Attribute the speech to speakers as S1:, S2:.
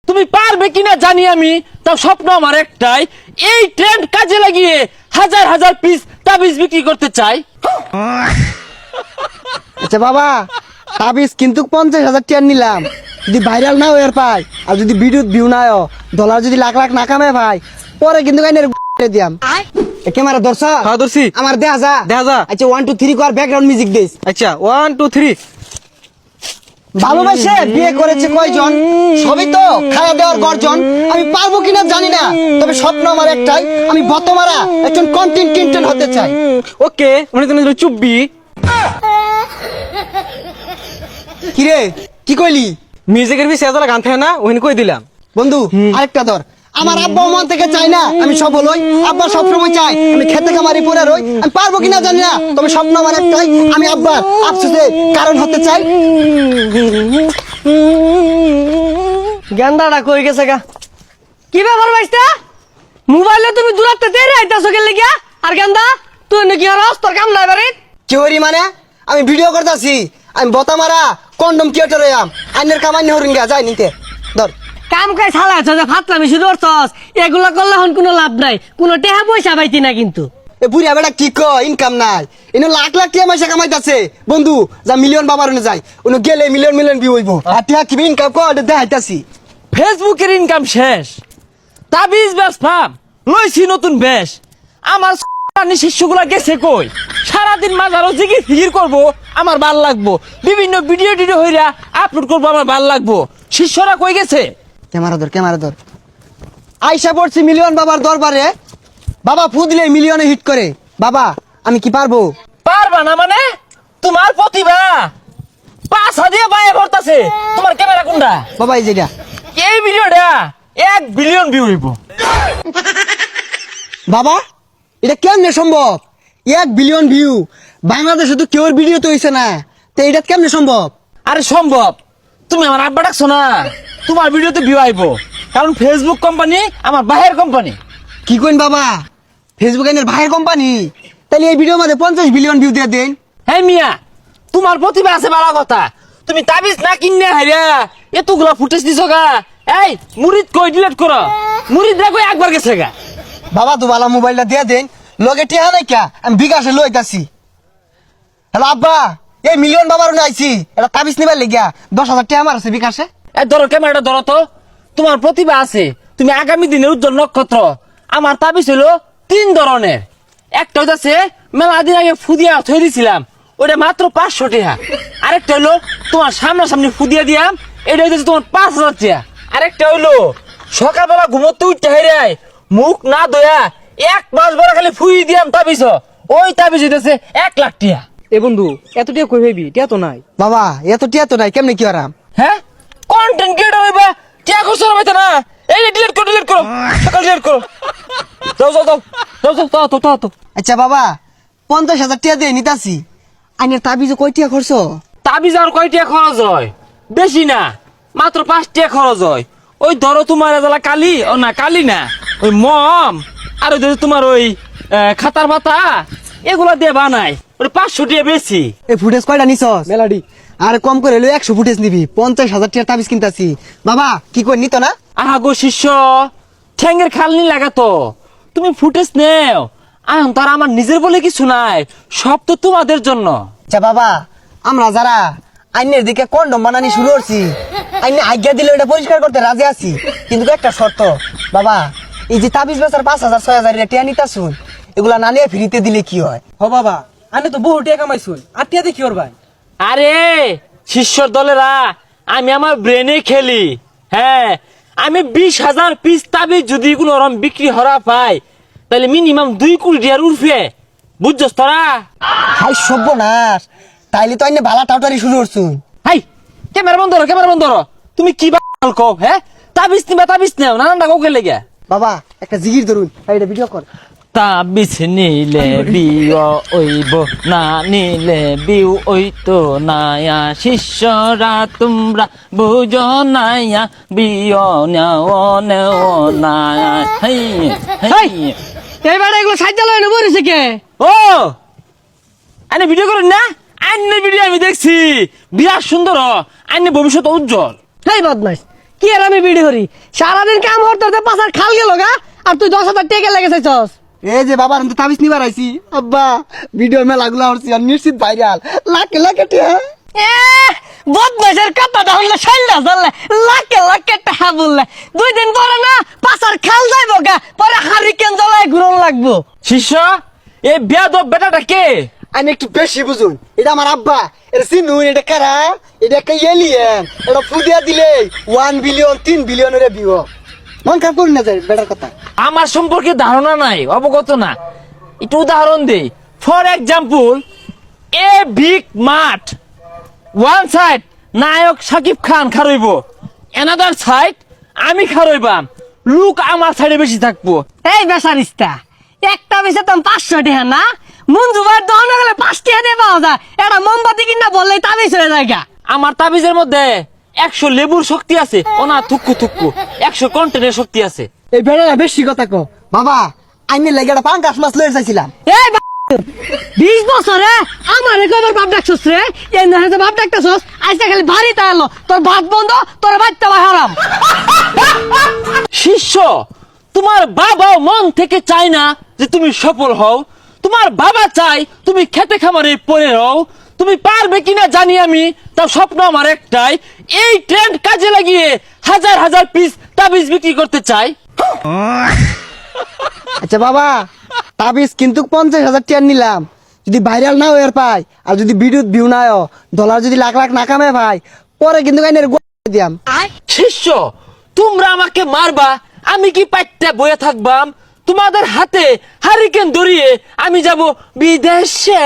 S1: তুমি পারবে কিনা জানি আমি, তাও স্বপ্ন আমার একটাই, এই ট্রেন্ড কাজে লাগিয়ে হাজার হাজার পিস তাবিজ বিক্রি করতে চাই।
S2: আচ্ছা বাবা, তাবিজ কিন্তু 50,000 টাকা নিলাম, যদি ভাইরাল না হয়ে পাই আর যদি ভিডিও ভিউ না হয়, ডলার যদি লাখ লাখ না কামে ভাই, পরে কিন্তু গাইনের দিয়াম। ক্যামেরা ধরছ?
S1: হ্যাঁ ধরছি।
S2: আমার দেখা যা
S1: দেখা যা।
S2: আচ্ছা 1 2 3 কর, ব্যাকগ্রাউন্ড মিউজিক দিস।
S1: আচ্ছা 1 2 3।
S2: ভালোবাসে বিয়ে করেছে কয়জন, সবই তো খাওয়া দেওয়ার গর্জন। আমি পারবো কিনা জানি না, তবে স্বপ্ন আমার একটাই, আমি বতমারা একজন কন্টেন্ট ক্রিয়েটর হতে চাই।
S1: ওকে, মানে তুমি চুপবি।
S2: কিরে কি কইলি?
S1: মিউজিকের বি সেজলা গান থাকে না, ওখানে কই দিলাম।
S2: বন্ধু আরেকটা ধর। আমার আব্বা মন থেকে চাই না আমি সফল হই, আব্বা সবসময় চাই আমি খেতে খামারি পড়ে রই। আমি পারবো কিনা জানি না, তবে স্বপ্ন আমার একটাই, আমি আব্বার আফসোসের কারণ হতে চাই।
S3: গেন্দাটা কই গেছে গা? কি ব্যাপার ভাইস্তা? মোবাইলে তুমি দূরত্বে তেরে আইতাছো গেলে গিয়া? আর গেন্দা তুই নাকি হরস তোর কাম নাই বাড়ি?
S2: কি হরি মানে? আমি ভিডিও করতেছি, আমি বতামারা কন্ডম ক্রিয়েটর হইয়াম, আইনের কামাই হরিঙ্গা যাই নিতে ধর।
S3: কাম কাজ ছাড়াছ যে ফাতলামি শুরু করছস, এগুলা করলে হন কোনো লাভ নাই, কোনো টেহা পয়সা পাইতি না কিন্তু।
S2: এ বুড়িয়া বেটা কি কয়, ইনকাম নাই, এনে লাখ লাখ টাকা পয়সা কামাইতাছে। বন্ধু যা মিলিয়ন বাবার ওনে যাই, ওনে গেলে মিলিয়ন মিলিয়ন ভিউ হইব। আর টিয়া কি ইনকাম কর দেখাইতাছি।
S1: ফেসবুকের ইনকাম শেষ, তাবিজ ব্যবসা লইছি নতুন বেশ। আমার শিষ্যগুলা গেছে কই? সারাদিন মাঝারও জিগির ফিগির করবো, আমার ভাল লাগবো। বিভিন্ন ভিডিও টিডিও হইরা আপলোড করবো, আমার ভাল লাগবো। শিষ্যরা কই গেছে?
S2: ক্যামেরা ধর, ক্যামেরা ধর। আইসা পড়ছি মিলিয়ন বাবার দরবারে, বাবা ফু দিলে মিলিয়নে হিট করে। বাবা আমি কি পারবো?
S1: পারবা না মানে? তোমার প্রতিভা পাছা দিয়ে বাইরে ভরতাছে। তোমার ক্যামেরা কোনটা?
S2: বাবা এই যেটা।
S1: এই ভিডিওটা 1 বিলিয়ন ভিউ হইব।
S2: বাবা এটা কেমনে সম্ভব? 1 বিলিয়ন ভিউ বাংলাদেশে তো কেউর ভিডিও তো হইছে না, তো এটা কেমনে সম্ভব?
S1: আরে সম্ভব, তুমি আমার আব্বা ডাকছো না, তোমার ভিডিওতে ভিউ আইব। কারণ ফেসবুক কোম্পানি আমার বাহির কোম্পানি।
S2: কি কইন বাবা, ফেসবুক এর ভাইয়ের কোম্পানি? তাহলে এই ভিডিওর মধ্যে 50 বিলিয়ন ভিউ দিয়ে দেন।
S1: হ্যাঁ মিয়া, তোমার প্রতিভা আছে ভালো কথা, তুমি তাবিজ না কিনে হাইরা এতগুলা ফুটেজ দিছো গা। এই মুরিদ কই ডিলিট করো, মুরিদ রা কই একবার গেছে গা।
S2: বাবা তো বালা মোবাইলটা দিয়ে দেন, লগে টিয়া নাই কা, আমি বিকাশে লইতাছি। হ্যালো আব্বা, এই মিলিয়ন বাবার উনি আইছি, এটা তাবিজ নিবার লেগিয়া 10,000 টাকা আমার আছে বিকাশে।
S1: এই ধরো ক্যামেরাটা ধরো তো, তোমার প্রতিভা আছে, তুমি আগামী দিনের উজ্জ্বল নক্ষত্র। আমার তাবিজ হলো 3 ধরনের। একটা হচ্ছে মেলা দিন আগে ফুদিয়া থই দিছিলাম, ওটা মাত্র 500 টাকা। আরেকটা হলো তোমার সামনাসামনি ফুদিয়া দিয়াম, এটা হচ্ছে তোমার 5,000 টাকা। আরেকটা হইলো সকালবেলা ঘুমোতে উঠতে হেরাই মুখ না ধোয়া 1 মাস বড় খালি ফুই দিয়াম তাবিজ, ওই তাবিজ হইতেছে 1 লাখ টাকা।
S3: এ বন্ধু এত টিয়া কই ভাবি? টিয়া তো নাই।
S2: বাবা এত টিয়া তো নাই, কেমনে কি আরাম?
S1: হ্যাঁ কন্টেন্ট ক্রিয়েটর হইবা, টিয়া করছো না না? এই ডিলিট করো, ডিলিট করো, সকাল ডিলিট করো। যাও যাও যাও যাও যাও যাও তো তো।
S2: আচ্ছা বাবা 50,000 টাকা দিয়ে নিতাছি, আইনের তাবিজে কয় টাকা খরচ?
S1: তাবিজ আর কয় টাকা খরচ হয়? বেশি না, মাত্র 5 টাকা খরচ হয়। ওই ধরো তোমার এজালা কালি, ও না কালি না, ওই মম আর ওই তোমার ওই খাতার পাতা, এগুলা দিয়ে বানাই, ওই 500 টাকা বেশি।
S2: এই ফুটেজ কয়টা নিছস?
S3: মেলাডি।
S2: আর কম করে হলো 100 ফুটেজ নিবি, 50,000 টাকার তাবিজ কিনতাছি। বাবা কি কই নিত না?
S1: আহা গো শিষ্য, ঠ্যাঙ্গের খালনি লাগাতো, তুমি ফুটেজ নেও। এখন তার আমার নিজের বলে কিছু নাই, সব তো তোমাদের জন্য।
S2: আচ্ছা বাবা, আমরা যারা আইনের দিকে কন্ডম বানানি শুরু করছি, আইনে আজ্ঞা দিলে ওটা পরিষ্কার করতে রাজি আছি, কিন্তু একটা শর্ত। বাবা এই যে তাবিজ বেচার 5,000 6,000 টাকা নিতাছুন, এগুলা না নিয়ে ফ্রিতে দিলে কি হয়?
S3: হ বাবা, আনে তো বহু টিয়া কামাইছুন, আর টিয়া দেখি ওর ভাই।
S1: আরে শিষ্যর দলেরা, আমি আমার ব্রেনে খেলি। হ্যাঁ, আমি 20,000 পিস তাবিজ যদি কোনো রকম বিক্রি হরা পাই, তাহলে মিনিমাম 2 কোটি টাকার উঠবে, বুঝছস তোরা?
S2: হাই সর্বনাশ, তাইলে তো আইনে ভালা টাউটারি শুরু করছুন।
S1: হাই ক্যামেরা বন্ধ করো, ক্যামেরা বন্ধ করো। তুমি কি বাল কও? হ্যাঁ তাবিজ নিবা, তাবিজ নেও, নানানটা কৌকে লেগে।
S2: বাবা একটা জিগির ধরুন, এটা ভিডিও কর।
S1: তাবিজ নিলে বিও ওইব, না নিলে বিউ ওইতো নায়া। শিষ্যরা তোমরা বুঝো নায়া, বিও নেও নেও নায়া। হাই হাই
S3: এইবার এগুলো সাইডে লয় না বলেছে কে?
S1: ও আইনে ভিডিও করেন না? আইনে ভিডিও আমি দেখছি, বিরাট সুন্দর, আইনে ভবিষ্যৎ উজ্জ্বল।
S3: হেই বদমাইশ, কি আর আমি বিড়ি করি সারাদিন কাম করতে পাশার খাল গেল গা আর তুই 10,000 টাকা লেগেছিস
S2: এই যে বাবা আমি তো তাবিজ নিবার আইছি আব্বা ভিডিও মেলাগুলো হচ্ছে আর নিশ্চিত ভাইরাল লাখে লাখে টিয়া
S3: বদমাইশের কথাটা হলে সাইলা চললে লাখে লাখে টাকা বললে 2 দিন পরে না পাশার খাল যাইব গা পরে হারিকেন জ্বলায় ঘুরন লাগবো
S1: শিষ্য এই বেয়াদব বেটাটা কে?
S2: আমি একটু বেশি বুঝুন এটা আমার আব্বা এটা চিনু এটা কারা এটা একটা এলিয়েন এটা ফুদিয়া দিলে 1 বিলিয়ন 3 বিলিয়নের ভিউ মন খারাপ করি না যায় বেটার কথা
S1: আমার সম্পর্কে ধারণা নাই, অবগত না। একটু উদাহরণ দেই। ফর এক্সাম্পল, এ বিগ মাঠ, ওয়ান সাইড নায়ক শাকিব খান খারইব, অ্যানাদার সাইড আমি খারইবাম, লুক আমার সাইডে বেশি থাকবো।
S3: এই বেসারিস্তা একটা বেশে তো 500 টাকা না মঞ্জুবার দহন গেলে 5 টাকা দিয়ে পাওয়া যায় এটা মোমবাতি কিনা বললেই তাবিজ হয়ে যায় গা।
S1: আমার তাবিজের মধ্যে 100 লেবুর শক্তি আছে, ও না থুক্কু থুক্কু 100 কন্টেনের শক্তি আছে।
S2: এই বেটারা বেশি কথা কো বাবা আমি লাগে একটা পাঙ্কাশ মাছ লয়ে চাইছিলাম
S3: এই 20 বছরে আমার একবার বাপ ডাকছস রে এই না যে বাপ ডাকছস আজকে খালি ভারী তাইলো তোর ভাত বন্ধ তোর বাচ্চা ভাই হারাম।
S1: শিষ্য, তোমার বাবাও মন থেকে চায় না যে তুমি সফল হও। তোমার বাবা চাই তুমি খেতে খামারে পড়ে হও। তুমি পারবে কিনা জানি আমি, তাও স্বপ্ন আমার একটাই, এই ট্রেন্ড কাজে লাগিয়ে হাজার হাজার পিস তাবিজ বিক্রি করতে চাই।
S2: আচ্ছা বাবা তাবিজ কিন্তু 50,000 টাকা নিলাম যদি ভাইরাল না হয়ে পাই আর যদি ভিডিও ভিউ না হয় ডলার যদি লাখ লাখ না কামে ভাই পরে কিন্তু আইনের দিয়াম
S1: শিষ্য, তোমরা আমাকে মারবা, আমি কি পাইতে বয়ে থাকবাম? তোমাদের হাতে হারিকেন ধরিয়ে আমি যাব বিদেশে।